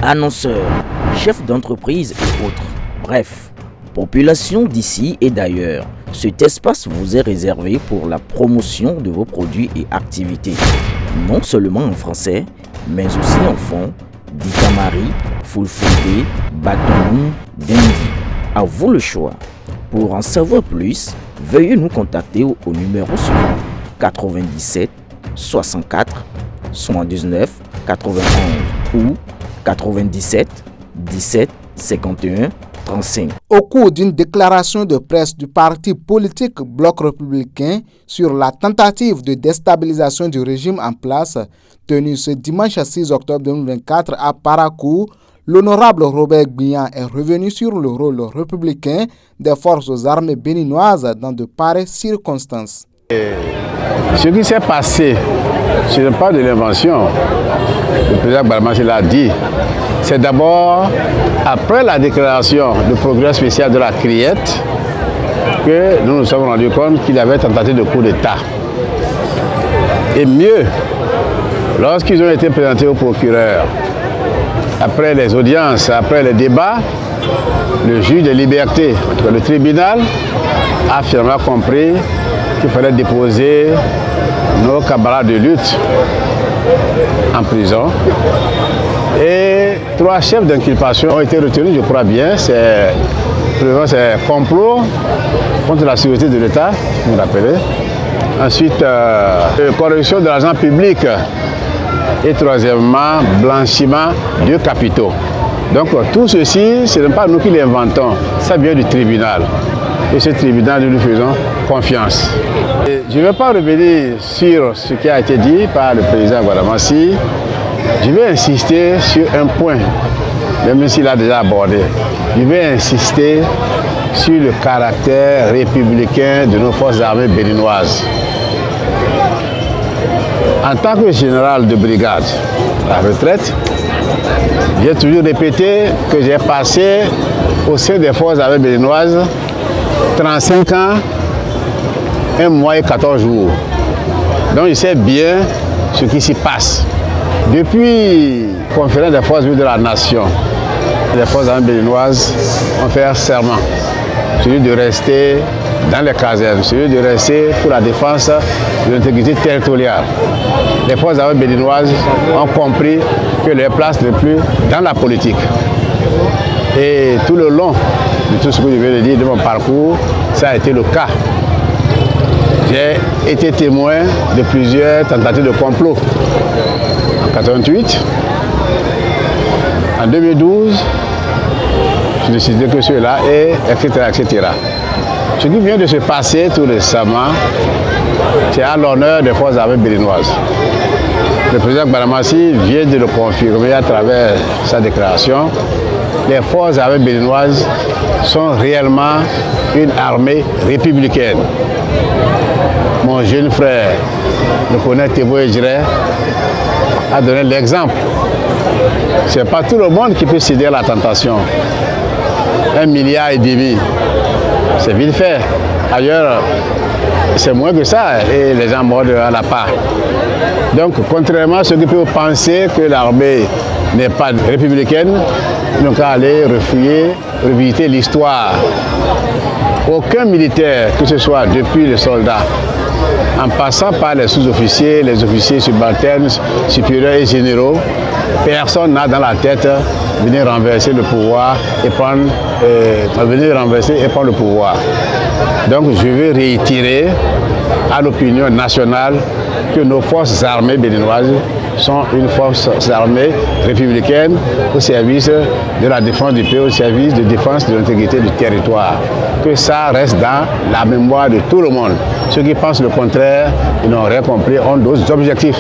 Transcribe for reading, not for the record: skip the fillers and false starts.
annonceurs, chefs d'entreprise et autres. Bref, population d'ici et d'ailleurs, cet espace vous est réservé pour la promotion de vos produits et activités. Non seulement en français, mais aussi en fond, Dikamari, Fulfulde, Batonou, Dendi. À vous le choix. Pour en savoir plus, veuillez nous contacter au numéro suivant 97 64 79 91 ou 97 17 51 35. Au cours d'une déclaration de presse du parti politique Bloc républicain sur la tentative de déstabilisation du régime en place, tenue ce dimanche 6 octobre 2024 à Parakou, l'honorable Robert Gbian est revenu sur le rôle républicain des forces armées béninoises dans de pareilles circonstances. Ce qui s'est passé, ce n'est pas de l'invention. Le président Barmachi l'a dit. C'est d'abord après la déclaration de progrès spécial de la Criette que nous nous sommes rendus compte qu'il avait tenté de coup d'État. Et mieux, lorsqu'ils ont été présentés au procureur, après les audiences, après les débats, le juge des libertés, le tribunal, a finalement compris qu'il fallait déposer nos camarades de lutte en prison. Et 3 chefs d'inculpation ont été retenus, je crois bien. C'est complot contre la sécurité de l'État, vous me rappelez. Ensuite, corruption de l'argent public. Et troisièmement, blanchiment de capitaux. Donc tout ceci, ce n'est pas nous qui l'inventons, ça vient du tribunal. Et ce tribunal, nous lui faisons confiance. Et je ne vais pas revenir sur ce qui a été dit par le président Guadamassi. Je vais insister sur un point, même s'il a déjà abordé. Je vais insister sur le caractère républicain de nos forces armées béninoises. En tant que général de brigade à la retraite, j'ai toujours répété que j'ai passé au sein des forces armées béninoises 35 ans, 1 mois et 14 jours. Donc je sais bien ce qui s'y passe. Depuis la conférence des forces vives de la nation, les forces armées béninoises ont fait un serment, celui de rester dans les casernes, celui de rester pour la défense de l'intégrité territoriale. Les forces armées béninoises ont compris que leur place n'est plus dans la politique. Et tout le long de tout ce que je viens de dire de mon parcours, ça a été le cas. J'ai été témoin de plusieurs tentatives de complot. En 1988, en 2012, je ne citais que ceux-là, etc., etc. Ce qui vient de se passer tout récemment, c'est à l'honneur des forces armées béninoises. Le président Guadamassi vient de le confirmer à travers sa déclaration. Les forces armées béninoises sont réellement une armée républicaine. Mon jeune frère, le colonel Thébo Ejire, a donné l'exemple. Ce n'est pas tout le monde qui peut céder à la tentation. 1,5 milliard, c'est vite fait. Ailleurs, c'est moins que ça et les gens mordent à la part. Donc, contrairement à ceux qui peuvent penser que l'armée n'est pas républicaine, ils n'ont qu'à aller refouiller, revisiter l'histoire. Aucun militaire, que ce soit depuis les soldats, en passant par les sous-officiers, les officiers subalternes, supérieurs et généraux, personne n'a dans la tête venir renverser le pouvoir et prendre le pouvoir. Donc je veux réitérer à l'opinion nationale que nos forces armées béninoises sont une force armée républicaine au service de la défense du pays, au service de défense de l'intégrité du territoire. Que ça reste dans la mémoire de tout le monde. Ceux qui pensent le contraire, ils n'ont rien compris, ont d'autres objectifs.